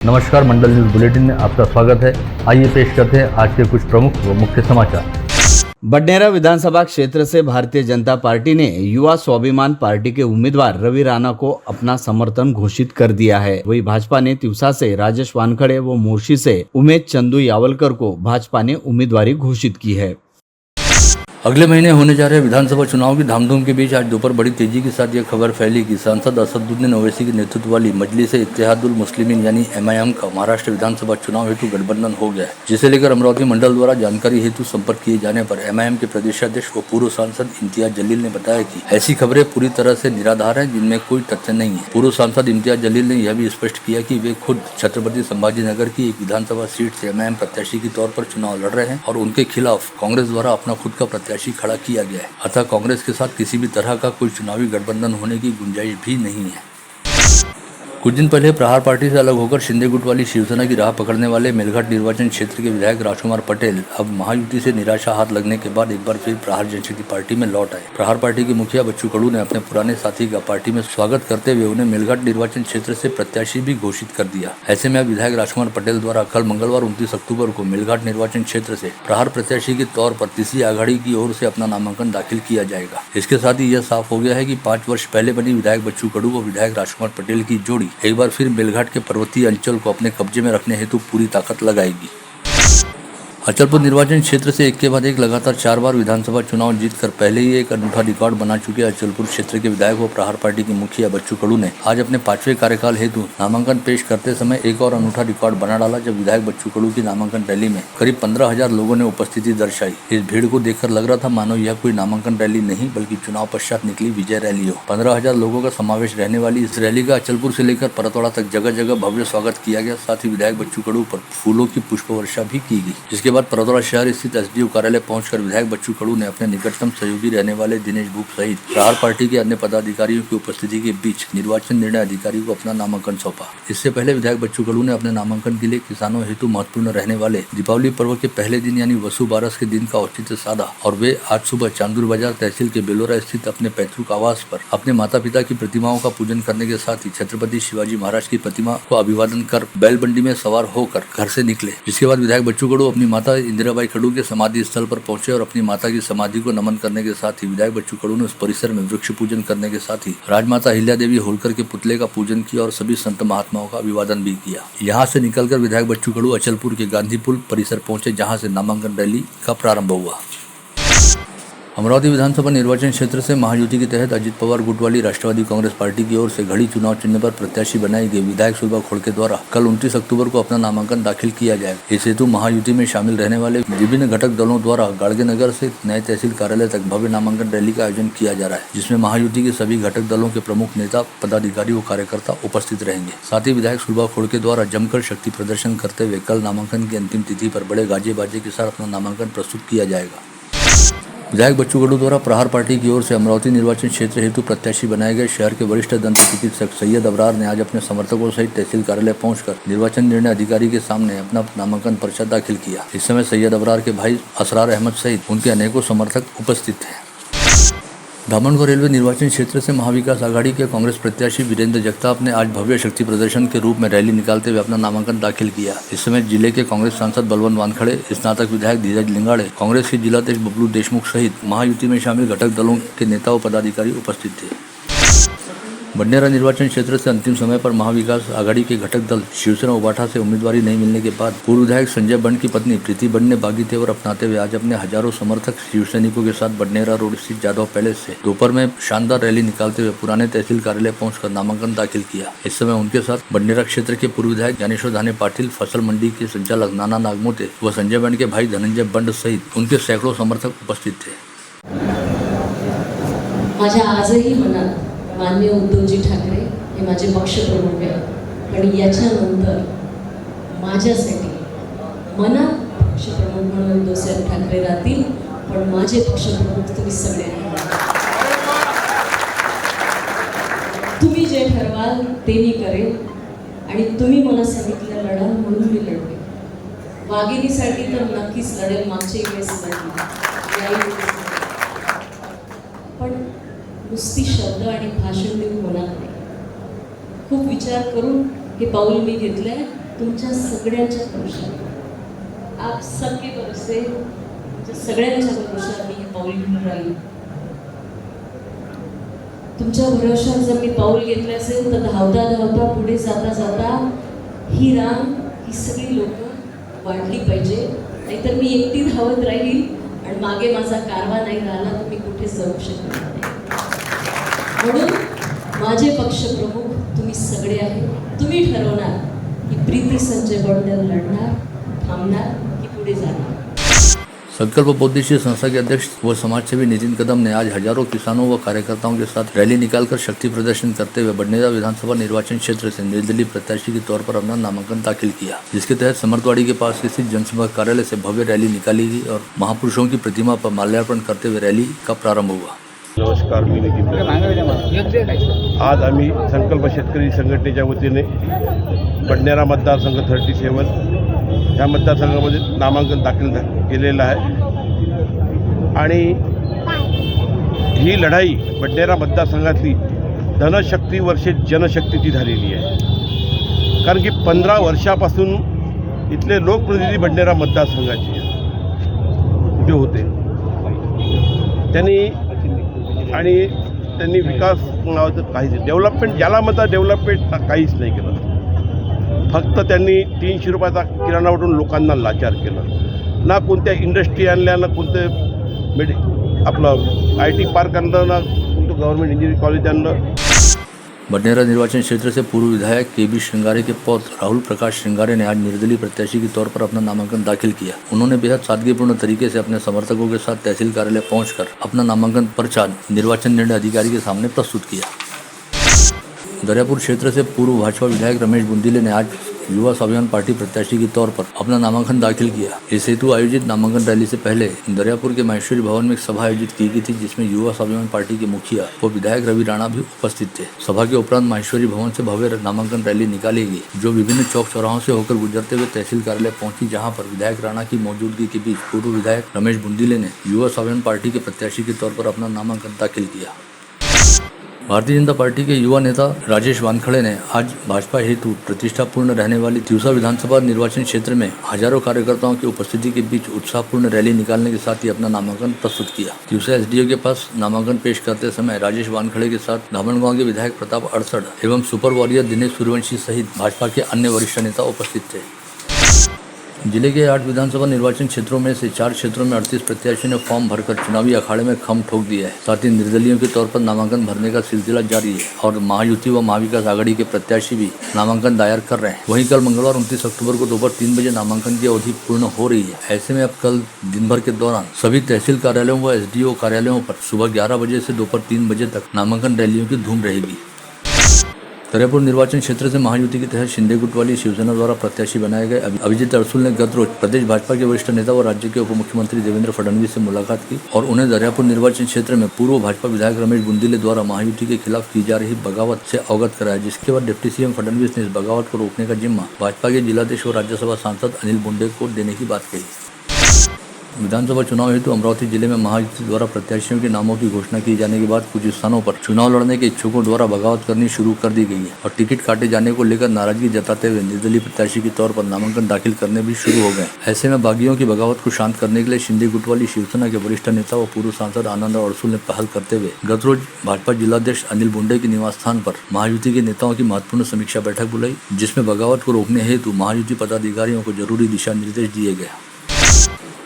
नमस्कार, मंडल news bulletin में आपका स्वागत है। आइए पेश करते हैं आज के कुछ प्रमुख व मुख्य समाचार। बडनेरा विधानसभा क्षेत्र से भारतीय जनता पार्टी ने युवा स्वाभिमान पार्टी के उम्मीदवार रवि राणा को अपना समर्थन घोषित कर दिया है। वहीं भाजपा ने तिवसा से राजेश वानखड़े व मोर्शी से उमेश चंदू यावलकर को भाजपा ने उम्मीदवारी घोषित की है। अगले महीने होने जा रहे विधानसभा चुनाव की धामधूम के बीच आज दोपहर बड़ी तेजी के साथ यह खबर फैली कि सांसद असदुद्दीन ओवैसी के नेतृत्व वाली मजलिस-ए-इत्तेहादुल मुस्लिमीन यानी MIM का महाराष्ट्र विधानसभा चुनाव हेतु गठबंधन हो गया है, जिसे लेकर अमरावती मंडल द्वारा जानकारी हेतु संपर्क किए जाने पर MIM के प्रदेशाध्यक्ष व पूर्व सांसद इम्तियाज जलील ने बताया कि ऐसी खबरें पूरी तरह से निराधार है, जिनमें कोई तथ्य नहीं है। पूर्व सांसद इम्तियाज जलील ने यह भी स्पष्ट किया कि वे खुद छत्रपति संभाजीनगर की एक विधानसभा सीट से MIM प्रत्याशी के तौर पर चुनाव लड़ रहे हैं और उनके खिलाफ कांग्रेस द्वारा अपना खुद का प्रत्याशी खड़ा किया गया है। अतः कांग्रेस के साथ किसी भी तरह का कोई चुनावी गठबंधन होने की गुंजाइश भी नहीं है। कुछ दिन पहले प्रहार पार्टी से अलग होकर शिंदे गुट वाली शिवसेना की राह पकड़ने वाले मेलघाट निर्वाचन क्षेत्र के विधायक राजकुमार पटेल अब महायुति से निराशा हाथ लगने के बाद एक बार फिर प्रहार जनशक्ति पार्टी में लौट आए। प्रहार पार्टी के मुखिया बच्चू कडू ने अपने पुराने साथी का पार्टी में स्वागत करते हुए उन्हें मेलघाट निर्वाचन क्षेत्र से प्रत्याशी भी घोषित कर दिया। ऐसे में अब विधायक राजकुमार पटेल द्वारा कल मंगलवार 29 अक्टूबर को मेलघाट निर्वाचन क्षेत्र से प्रहार प्रत्याशी के तौर पर तीसरी आघाड़ी की ओर से अपना नामांकन दाखिल किया जाएगा। इसके साथ ही यह साफ हो गया है कि 5 वर्ष पहले बनी विधायक बच्चू कडू व विधायक राजकुमार पटेल की जोड़ी एक बार फिर मेलघाट के पर्वतीय अंचल को अपने कब्जे में रखने हेतु पूरी ताकत लगाएगी। अचलपुर निर्वाचन क्षेत्र से एक के बाद एक लगातार 4 बार विधानसभा चुनाव जीतकर पहले ही एक अनूठा रिकॉर्ड बना चुके अचलपुर क्षेत्र के विधायक व प्रहार पार्टी के मुखिया बच्चू कडू ने आज अपने 5वें कार्यकाल हेतु नामांकन पेश करते समय एक और अनूठा रिकॉर्ड बना डाला, जब विधायक बच्चू कडू की नामांकन रैली में करीब 15,000 लोगों ने उपस्थिति दर्शाई। इस भीड़ को देखकर लग रहा था मानो यह कोई नामांकन रैली नहीं बल्कि चुनाव पश्चात निकली विजय रैली हो। 15,000 लोगों का समावेश रहने वाली इस रैली का अचलपुर से लेकर परतवाड़ा तक जगह जगह भव्य स्वागत किया गया। साथ ही विधायक बच्चू कडू पर फूलों की पुष्प वर्षा भी की गई, जिसके बाद परतवाड़ा शहर स्थित SDO कार्यालय पहुंचकर विधायक बच्चू कडू ने अपने निकटतम सहयोगी रहने वाले दिनेश भूप सहित प्रहार पार्टी के अन्य पदाधिकारियों की उपस्थिति के बीच निर्वाचन निर्णय अधिकारी को अपना नामांकन सौंपा। इससे पहले विधायक बच्चू कडू ने अपने नामांकन के लिए किसानों हेतु महत्वपूर्ण रहने वाले दीपावली पर्व के पहले दिन यानी वसु बारस के दिन का औचित्य साधा और वे आज सुबह चांदूर बाजार तहसील के बेलोरा स्थित अपने पैतृक आवास पर अपने माता पिता की प्रतिमाओं का पूजन करने के साथ ही छत्रपति शिवाजी महाराज की प्रतिमा को अभिवादन कर बैलबंडी में सवार होकर घर से निकले। जिसके बाद विधायक बच्चू कडू अपनी माता इंदिराबाई कडू के समाधि स्थल पर पहुंचे और अपनी माता की समाधि को नमन करने के साथ ही विधायक बच्चू कडू ने उस परिसर में वृक्ष पूजन करने के साथ ही राजमाता अहिल्या देवी होलकर के पुतले का पूजन किया और सभी संत महात्माओं का अभिवादन भी किया। यहाँ से निकलकर विधायक बच्चू कडू अचलपुर के गांधी पुल परिसर पहुंचे, जहाँ से नामांकन रैली का प्रारंभ हुआ। अमरावती विधानसभा निर्वाचन क्षेत्र से महायुति के तहत अजित पवार गुट वाली राष्ट्रवादी कांग्रेस पार्टी की ओर से घड़ी चुनाव चिन्ह पर प्रत्याशी बनाई गई विधायक सुलभा खोड़के द्वारा कल 29 अक्टूबर को अपना नामांकन दाखिल किया जाएगा। इस हेतु महायुति में शामिल रहने वाले विभिन्न घटक दलों द्वारा गाड़गेनगर से नए तहसील कार्यालय तक भव्य नामांकन रैली का आयोजन किया जा रहा है, जिसमें महायुति के सभी घटक दलों के प्रमुख नेता, पदाधिकारी व कार्यकर्ता उपस्थित रहेंगे। साथ ही विधायक सुलभा खोड़के द्वारा जमकर शक्ति प्रदर्शन करते हुए कल नामांकन की अंतिम तिथि पर बड़े गाजे बाजे के साथ अपना नामांकन प्रस्तुत किया जाएगा। विधायक बच्चू कडू द्वारा प्रहार पार्टी की ओर से अमरावती निर्वाचन क्षेत्र हेतु प्रत्याशी बनाए गए शहर के वरिष्ठ दंत चिकित्सक सैयद अबरार ने आज अपने समर्थकों सहित तहसील कार्यालय पहुंचकर निर्वाचन निर्णय अधिकारी के सामने अपना नामांकन पर्चा दाखिल किया। इस समय सैयद अबरार के भाई असरार अहमद सहित उनके अनेकों समर्थक उपस्थित थे। धामनगढ़ रेलवे निर्वाचन क्षेत्र से महाविकास आघाड़ी के कांग्रेस प्रत्याशी वीरेंद्र जगताप ने आज भव्य शक्ति प्रदर्शन के रूप में रैली निकालते हुए अपना नामांकन दाखिल किया। इस समय जिले के कांग्रेस सांसद बलवंत वानखड़े, स्नातक विधायक धीरज लिंगाड़े, कांग्रेस के जिलाध्यक्ष बबलू देशमुख सहित महायुति में शामिल घटक दलों के नेता व पदाधिकारी उपस्थित थे। बडनेरा निर्वाचन क्षेत्र से अंतिम समय पर महाविकास आघाड़ी के घटक दल शिवसेना उबाठा से उम्मीदवारी नहीं मिलने के बाद पूर्व विधायक संजय बंड की पत्नी प्रीति बंड ने बागी तेवर अपनाते हुए आज अपने हजारों समर्थक शिवसैनिकों के साथ बडनेरा रोड स्थित जाधव पैलेस से दोपहर में शानदार रैली निकालते हुए पुराने तहसील कार्यालय पहुंचकर नामांकन दाखिल किया। इस समय उनके साथ बडनेरा क्षेत्र के पूर्व विधायक ज्ञानेश्वर धाने पाटिल, फसल मंडी के संचालक नाना नागमोते व संजय बंड के भाई धनंजय बंड सहित उनके सैकड़ों समर्थक उपस्थित थे। माननीय उद्धवजी ठाकरे हे माझे पक्षप्रमुख आहेत, पण याच्यानंतर माझ्यासाठी मनात पक्षप्रमुख म्हणून उद्धवसाहेब ठाकरे राहतील, पण माझे पक्षप्रमुख तुम्ही सगळे राहणार। तुम्ही जे ठरवाल ते मी करेन आणि तुम्ही मला सांगितलं लढा म्हणून मी लढवे। वाघिणीसाठी तर नक्कीच लढेल, मागच्या वेळेस लढली, पण नुसती शब्द आणि भाषण देऊन होणार नाही। खूप विचार करून हे पाऊल मी घेतलंय। तुमच्या सगळ्यांच्या भरोशावर, आप सबके भरोसे, तुमच्या सगळ्यांच्या भरोशावर मी हे पाऊल घेऊन राहील. तुमच्या भरोशावर जर मी पाऊल घेतलं असेल तर धावता धावता पुढे जाता जाता ही रांग, ही सगळी लोक वाढली पाहिजे. नाहीतर मी एकटी धावत राहील आणि मागे माझा कारवा नाही राहिला तर मी कुठे जाऊ शकणार नाही. म्हणून माझे पक्षप्रमुख तुम्ही सगळे आहे. तुम्ही ठरवणार की प्रीती संजय बंडल लढणार, थांबणार की पुढे जाणार. संकल्प बौद्धिशीय संस्था के अध्यक्ष व समाजसेवी नितिन कदम ने आज हजारों किसानों व कार्यकर्ताओं के साथ रैली निकालकर शक्ति प्रदर्शन करते हुए बडनेरा विधानसभा निर्वाचन क्षेत्र से निर्दलीय प्रत्याशी के तौर पर अपना नामांकन दाखिल किया, जिसके तहत समर्थवाड़ी के पास स्थित जनसभा कार्यालय से भव्य रैली निकाली गई और महापुरुषों की प्रतिमा पर माल्यार्पण करते हुए रैली का प्रारंभ हुआ. नमस्कार, मी नितीन. आज आम्ही संकल्प शेतकरी संघटनेच्या वतीने बडनेरा मतदारसंघ 37 ह्या मतदारसंघामध्ये नामांकन दाखल केलेलं आहे आणि ही लढाई बडनेरा मतदारसंघातली धनशक्ती वर्षे जनशक्तीची झालेली आहे. कारण की 15 वर्षापासून इथले लोकप्रतिनिधी बडनेरा मतदारसंघाचे उभे होते. त्यांनी विकास नावाचं काहीच डेव्हलपमेंट, ज्याला म्हणतात डेव्हलपमेंट, काहीच नाही केलं. फक्त त्यांनी 300 रुपयाचा किराणा वाटून लोकांना लाचार केलं. ना कोणत्या इंडस्ट्री आणल्या, ना कोणतं आपलं IT पार्क आणलं, ना कोणतं गव्हर्नमेंट इंजिनिअरिंग कॉलेज आणलं. बडनेरा निर्वाचन क्षेत्र से पूर्व विधायक KB श्रृंगारे के पौत्र राहुल प्रकाश श्रृंगारे ने आज निर्दलीय प्रत्याशी के तौर पर अपना नामांकन दाखिल किया. उन्होंने बेहद सादगीपूर्ण तरीके से अपने समर्थकों के साथ तहसील कार्यालय पहुंचकर अपना नामांकन पर्चा निर्वाचन निर्णय अधिकारी के सामने प्रस्तुत किया. दरियापुर क्षेत्र से पूर्व भाजपा विधायक रमेश बुंदीले ने आज युवा स्वाभिमान पार्टी प्रत्याशी के तौर पर अपना नामांकन दाखिल किया. इस हेतु आयोजित नामांकन रैली से पहले दरियापुर के माहेश्वरी भवन में एक सभा आयोजित की गई थी, जिसमें युवा स्वाभिमान पार्टी के मुखिया व विधायक रवि राणा भी उपस्थित थे. सभा के उपरांत माहेश्वरी भवन से भव्य नामांकन रैली निकाली गई, जो विभिन्न चौक चौराहों से होकर गुजरते हुए तहसील कार्यालय पहुंची, जहां पर विधायक राणा की मौजूदगी के बीच पूर्व विधायक रमेश बुंदीले ने युवा स्वाभिमान पार्टी के प्रत्याशी के तौर पर अपना नामांकन दाखिल किया. भारतीय जनता पार्टी के युवा नेता राजेश वानखड़े ने आज भाजपा हेतु प्रतिष्ठापूर्ण रहने वाली तिवसा विधानसभा निर्वाचन क्षेत्र में हजारों कार्यकर्ताओं की उपस्थिति के बीच उत्साहपूर्ण रैली निकालने के साथ ही अपना नामांकन प्रस्तुत किया. तिवसा SDO के पास नामांकन पेश करते समय राजेश वानखड़े के साथ धामणगांव के विधायक प्रताप अड़सड़ एवं सुपर वॉरियर दिनेश सूर्यवंशी सहित भाजपा के अन्य वरिष्ठ नेता उपस्थित थे. जिले के 8 विधानसभा निर्वाचन क्षेत्रों में से 4 क्षेत्रों में 38 प्रत्याशियों ने फॉर्म भरकर चुनावी अखाड़े में खम ठोक दिया है. साथ ही निर्दलीयों के तौर पर नामांकन भरने का सिलसिला जारी है और महायुति व महाविकास आघाड़ी के प्रत्याशी भी नामांकन दायर कर रहे हैं. वहीं कल मंगलवार 29 अक्टूबर को दोपहर 3 बजे नामांकन की अवधि पूर्ण हो रही है. ऐसे में अब कल दिन भर के दौरान सभी तहसील कार्यालयों व SDO कार्यालयों पर सुबह 11 बजे से दोपहर 3 बजे तक नामांकन रैलियों की धूम रहेगी. दरियापुर निर्वाचन क्षेत्र से महायुति के तहत शिंदे गुट वाली शिवसेना द्वारा प्रत्याशी बनाए गए अभिजीत अड़सुल ने गत रोज प्रदेश भाजपा के वरिष्ठ नेता व राज्य के उप मुख्यमंत्री देवेंद्र फडणवीस से मुलाकात की और उन्हें दरियापुर निर्वाचन क्षेत्र में पूर्व भाजपा विधायक रमेश बुंदीले द्वारा महायुति के खिलाफ की जा रही बगावत से अवगत कराया, जिसके बाद डिप्टी CM फडणवीस ने इस बगावत को रोकने का जिम्मा भाजपा के जिलाध्यक्ष व राज्यसभा सांसद अनिल बुंडे को देने की बात कही. विधानसभा चुनाव हेतु अमरावती जिले में महायुति द्वारा प्रत्याशियों के नामों की घोषणा किए जाने के बाद कुछ स्थानों पर चुनाव लड़ने के इच्छुकों द्वारा बगावत करनी शुरू कर दी गई है और टिकट काटे जाने को लेकर नाराजगी जताते हुए निर्दलीय प्रत्याशी के तौर पर नामांकन दाखिल करने भी शुरू हो गए. ऐसे में बागियों की बगावत को शांत करने के लिए शिंदे गुट वाली शिवसेना के वरिष्ठ नेता व पूर्व सांसद आनंद अड़सुल ने पहल करते हुए गत रोज भाजपा जिलाध्यक्ष अनिल बुंडे के निवास स्थान पर महायुति के नेताओं की महत्वपूर्ण समीक्षा बैठक बुलाई, जिसमें बगावत को रोकने हेतु महायुति पदाधिकारियों को जरूरी दिशा निर्देश दिए गए.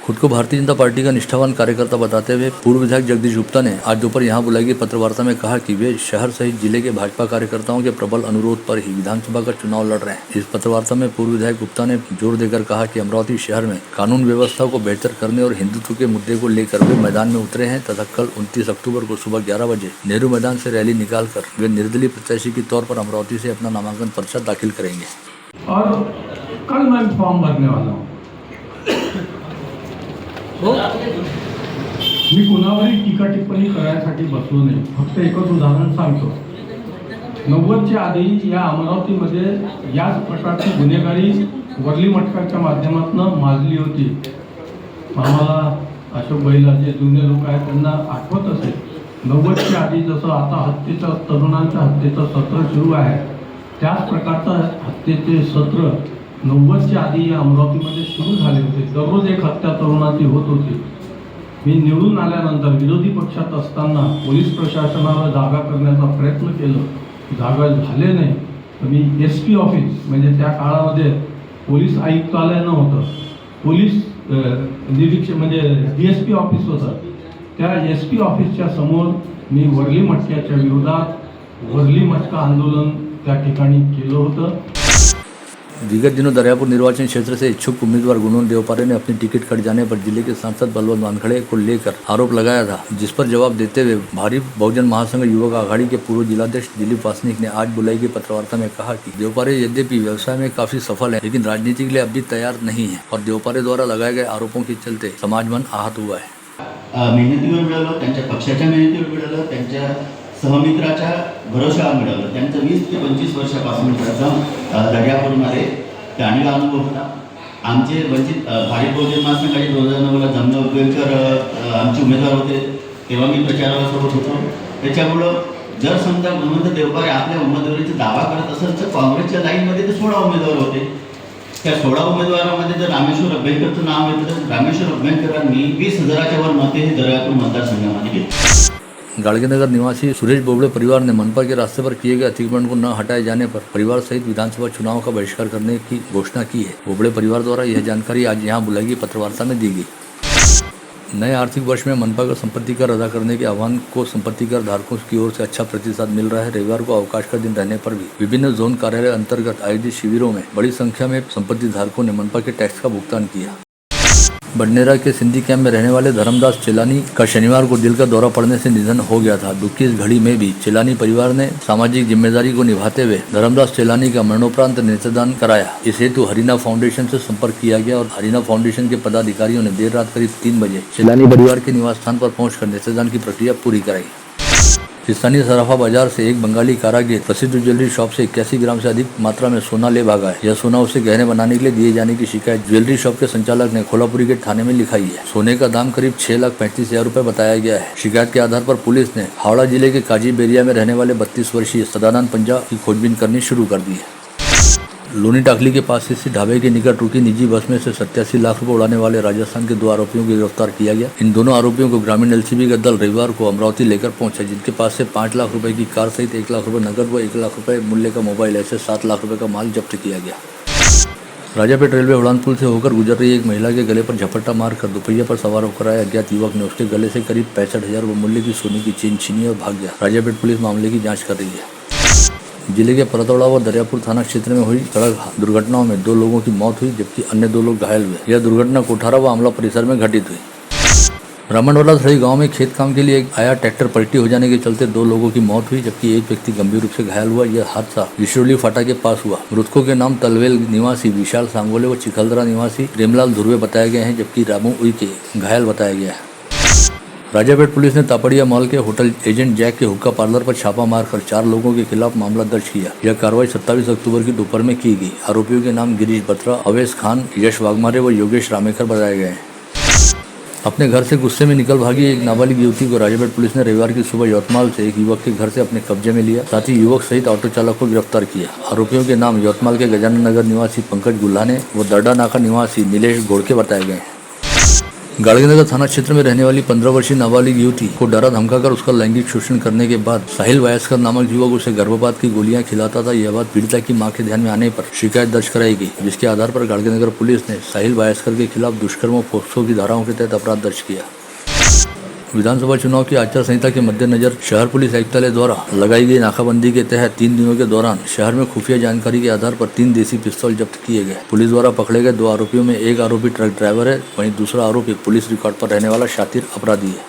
खुद को भारतीय जनता पार्टी का निष्ठावान कार्यकर्ता बताते हुए पूर्व विधायक जगदीश गुप्ता ने आज दोपहर यहां बुलाई गई पत्रवार्ता में कहा कि वे शहर सहित जिले के भाजपा कार्यकर्ताओं के प्रबल अनुरोध पर ही विधानसभा का चुनाव लड़ रहे हैं. इस पत्रवार्ता में पूर्व विधायक गुप्ता ने जोर देकर कहा कि अमरावती शहर में कानून व्यवस्था को बेहतर करने और हिंदुत्व के मुद्दे को लेकर वे मैदान में उतरे हैं तथा कल 29 अक्टूबर को सुबह 11 बजे नेहरू मैदान से रैली निकालकर वे निर्दलीय प्रत्याशी के तौर पर अमरावती से अपना नामांकन पर्चा दाखिल करेंगे. और कल मैं फॉर्म भरने वाला हूँ. मी कुणावरही टीका टिप्पणी करायसाठी बसलो नाही. फक्त एकच उदाहरण सांगतो. 90च्या आधी या अमरावतीमध्ये याच प्रकारची गुन्हेगारी वरली मटकाच्या माध्यमातून माजली होती. आम्हाला अशोक बैला जे जुने लोक आहेत त्यांना आठवत असेल. 90च्या आधी जसं आता हत्येचं तरुणांच्या हत्येचं सत्र सुरू आहे, त्याच प्रकारचं हत्येचे सत्र 90च्या आधी या अमरावतीमध्ये सुरू झाले होते. दररोज एक हत्या तरुणाची होत होती. मी निवडून आल्यानंतर विरोधी पक्षात असताना पोलीस प्रशासनाला जागा करण्याचा प्रयत्न केला, जागा झाले नाही. तर मी SP ऑफिस म्हणजे त्या काळामध्ये पोलीस आयुक्तालय नव्हतं, पोलीस निरीक्षक म्हणजे DSP ऑफिस होतं. त्या SP ऑफिसच्या समोर मी वर्ली मटक्याच्या विरोधात वर्ली मटका आंदोलन त्या ठिकाणी केलं होतं. विगत दिनों दरियापुर निर्वाचन क्षेत्र से इच्छुक उम्मीदवार गुणवंत देवपारे ने अपनी टिकट कट जाने पर जिले के सांसद बलवंत वानखड़े को लेकर आरोप लगाया था, जिस पर जवाब देते हुए भारी बहुजन महासंघ युवक आघाड़ी के पूर्व जिलाध्यक्ष दिलीप वासनिक ने आज बुलाई की पत्रवार्ता में कहा कि देवपारे यद्यपि व्यवसाय में काफी सफल है, लेकिन राजनीति के लिए अब भी तैयार नहीं है और देवपारे द्वारा लगाए गए आरोपों के चलते समाज मन आहत हुआ है. मेहनतीवर मिळालं, त्यांच्या पक्षाच्या मेहनतीवर मिळालं, त्यांच्या सहमित्राच्या भरोशावर मिळालं. त्यांचं 20 ते 25 वर्षापासून दर्यापूरमध्ये गाणीला अनुभव होता. आमचे वंचित भारी बहुजन महासंघाचे 2009ला जमना उपयोगकर आमचे उमेदवार होते, तेव्हा मी प्रचाराला सोबत होतो. त्याच्यामुळं जर समजा गुणवंत देवपारे आपल्या उमेदवारीचा दावा करत असेल तर काँग्रेसच्या लाईनमध्ये ते 16 उमेदवार होते. त्या 16 उमेदवारामध्ये जर रामेश्वर अभ्यंकरचं नाव येतं तर रामेश्वर अभ्यंकरांनी 20,000च्या वर मते हे दर्यापूर मतदारसंघामध्ये घेतली. गाड़गीनगर निवासी सुरेश बोबड़े परिवार ने मनपा के रास्ते पर किए गए अतिक्रमण को न हटाए जाने पर परिवार सहित विधानसभा चुनाव का बहिष्कार करने की घोषणा की है. बोबड़े परिवार द्वारा यह जानकारी आज यहां बुलाई गई पत्रवार्ता में दी गई. नए आर्थिक वर्ष में मनपा का संपत्ति कर अदा करने के आह्वान को संपत्ति कर धारकों की ओर से अच्छा प्रतिसाद मिल रहा है. रविवार को अवकाश का दिन रहने पर भी विभिन्न जोन कार्यालय अंतर्गत आयोजित शिविरों में बड़ी संख्या में संपत्ति धारकों ने मनपा के टैक्स का भुगतान किया. बडनेरा के सिंधी कैंप में रहने वाले धर्मदास चेलानी का शनिवार को दिल का दौरा पड़ने से निधन हो गया था. दुख की इस घड़ी में भी चेलानी परिवार ने सामाजिक जिम्मेदारी को निभाते हुए धर्मदास चेलानी का मरणोपरांत नेत्रदान कराया. इस हेतु हरीना फाउंडेशन से संपर्क किया गया और हरीना फाउंडेशन के पदाधिकारियों ने देर रात करीब 3 बजे चेलानी परिवार के निवास स्थान पर पहुंचकर नेत्रदान की प्रक्रिया पूरी कराई. स्थानीय सराफा बाजार से एक बंगाली कारागिर प्रसिद्ध ज्वेलरी शॉप से 81 ग्राम से अधिक मात्रा में सोना ले भागा है. यह सोना उसे गहने बनाने के लिए दिए जाने की शिकायत ज्वेलरी शॉप के संचालक ने खोलापुरी गेट थाने में लिखाई है. सोने का दाम करीब 6,35,000 रुपए बताया गया है. शिकायत के आधार पर पुलिस ने हावड़ा जिले के काजी बेरिया में रहने वाले 32 वर्षीय सदानंद पंजा की खोजबीन करनी शुरू कर दी है. लोनी टाकली के पास स्थित ढाबे के निकट रुकी निजी बस में से 87 लाख रुपए उड़ाने वाले राजस्थान के 2 आरोपियों को गिरफ्तार किया गया. इन दोनों आरोपियों को ग्रामीण LCB का दल रविवार को अमरावती लेकर पहुंचा, जिनके पास से 5 लाख रुपए की कार सहित 1 लाख रुपए नकद व 1 लाख रुपए मूल्य का मोबाइल ऐसे 7 लाख रुपए का माल जब्त किया गया. राजापेट रेलवे उड़ान पुल से होकर गुजर रही एक महिला के गले पर झपट्टा मारकर दोपहिया पर सवार होकर आए अज्ञात युवक ने उसके गले से करीब 65,000 रुपए मूल्य की सोने की चेन छीनी और भाग गया. राजापेट पुलिस मामले की जाँच कर रही है. जिले के परतौड़ा व दरियापुर थाना क्षेत्र में हुई सड़क दुर्घटनाओं में 2 लोगों की मौत हुई, जबकि अन्य 2 लोग घायल हुए. यह दुर्घटना कोठारा व आमला परिसर में घटित हुई. ब्राह्मणवाला थड़ी गांव में खेत काम के लिए आया ट्रैक्टर पलटी हो जाने के चलते 2 लोगों की मौत हुई, जबकि एक व्यक्ति गंभीर रूप से घायल हुआ. यह हादसा विश्रोली फाटा के पास हुआ. मृतकों के नाम तलवेल निवासी विशाल सांगोले व चिखलदरा निवासी प्रेमलाल ध्रुवे बताए गए हैं, जबकि रामू उइके घायल बताया गया है. राजापेट पुलिस ने तापड़िया मॉल के होटल एजेंट जैक के हुक्का पार्लर पर छापा मारकर 4 लोगों के खिलाफ मामला दर्ज किया. यह कार्रवाई 27 अक्टूबर की दोपहर में की गई. आरोपियों के नाम गिरीश बत्रा, अवेश खान, यश वाघमारे व योगेश रामेकर बताए गए हैं. अपने घर से गुस्से में निकल भागी एक नाबालिग युवती को राजापेट पुलिस ने रविवार की सुबह यवतमाल से एक युवक के घर से अपने कब्जे में लिया. साथ ही युवक सहित ऑटो चालक को गिरफ्तार किया. आरोपियों के नाम यवतमाल के गजानन नगर निवासी पंकज गुल्हाने व दर्डा नाका निवासी नीलेश घोड़के बताए गए हैं. गाड़गीनगर थाना क्षेत्र में रहने वाली 15 वर्षीय नाबालिग युवती को डरा धमकाकर उसका लैंगिक शोषण करने के बाद साहिल वायस्कर नामक युवक उसे गर्भपात की गोलियां खिलाता था. यह बात पीड़िता की मां के ध्यान में आने पर शिकायत दर्ज कराई गई, जिसके आधार पर गाड़गीनगर पुलिस ने साहिल वायस्कर के खिलाफ दुष्कर्म और पोक्सो की धाराओं के तहत अपराध दर्ज किया. विधानसभा चुनाव की आचार संहिता के मद्देनजर शहर पुलिस आयुक्तालय द्वारा लगाई गई नाकाबंदी के तहत 3 दिनों के दौरान शहर में खुफिया जानकारी के आधार पर 3 देसी पिस्तौल जब्त किए गए. पुलिस द्वारा पकड़े गए 2 आरोपियों में एक आरोपी ट्रक ड्राइवर है, वहीं दूसरा आरोपी पुलिस रिकॉर्ड पर रहने वाला शातिर अपराधी है.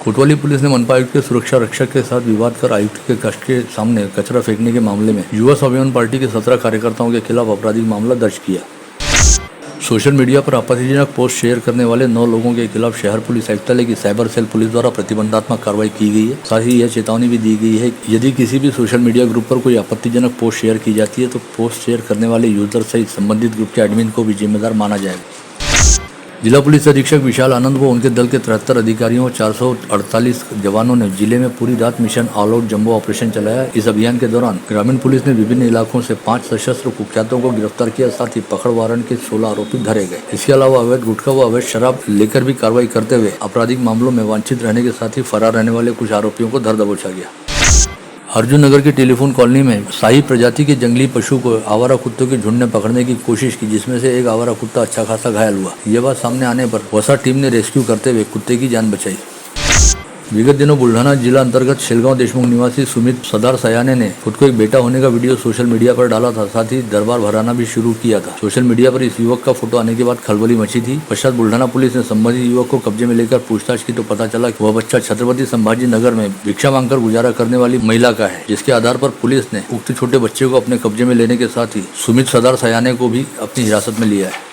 कोतवाली पुलिस ने मनपा आयुक्त के सुरक्षा रक्षक के साथ विवाद कर आयुक्त के कक्ष के सामने कचरा फेंकने के मामले में युवा स्वाभिमान पार्टी के 17 कार्यकर्ताओं के खिलाफ आपराधिक मामला दर्ज किया. सोशल मीडिया पर आपत्तिजनक पोस्ट शेयर करने वाले 9 लोगों के खिलाफ शहर पुलिस आयुक्तालय की साइबर सेल पुलिस द्वारा प्रतिबंधात्मक कार्रवाई की गई है. साथ ही यह चेतावनी भी दी गई है कि यदि किसी भी सोशल मीडिया ग्रुप पर कोई आपत्तिजनक पोस्ट शेयर की जाती है तो पोस्ट शेयर करने वाले यूजर सहित संबंधित ग्रुप के एडमिन को भी जिम्मेदार माना जाएगा. जिला पुलिस अधीक्षक विशाल आनंद व उनके दल के 73 अधिकारियों और 448 जवानों ने जिले में पूरी रात mission all out jumbo operation चलाया। इस अभियान के दौरान ग्रामीण पुलिस ने विभिन्न इलाकों से 5 सशस्त्र कुख्यातों को गिरफ्तार किया, साथ ही पकड़ वारंट के 16 आरोपी धरे गए। इसके अलावा अवैध गुटखा व अवैध शराब लेकर भी कार्रवाई करते हुए आपराधिक मामलों में वांछित रहने के साथ ही फरार रहने वाले कुछ आरोपियों को धर दबोचा गया। अर्जुन नगर के टेलीफोन कॉलोनी में शाही प्रजाति के जंगली पशु को आवारा कुत्तों के झुंड ने पकड़ने की कोशिश की, जिसमें से एक आवारा कुत्ता अच्छा खासा घायल हुआ। ये बात सामने आने पर वसा टीम ने रेस्क्यू करते हुए कुत्ते की जान बचाई। विगत दिनों बुल्ढाना जिला अंतर्गत शेलगांव देशमुख निवासी सुमित सदार सयाने ने खुद को एक बेटा होने का वीडियो सोशल मीडिया पर डाला था, साथ ही दरबार भराना भी शुरू किया था। सोशल मीडिया पर इस युवक का फोटो आने के बाद खलबली मची थी। पश्चात बुल्ढाना पुलिस ने संबंधित युवक को कब्जे में लेकर पूछताछ की तो पता चला कि वह बच्चा छत्रपति संभाजी नगर में भिक्षा मांगकर गुजारा करने वाली महिला का है, जिसके आधार पर पुलिस ने उक्त छोटे बच्चे को अपने कब्जे में लेने के साथ ही सुमित सदार सयाने को भी अपनी हिरासत में लिया है।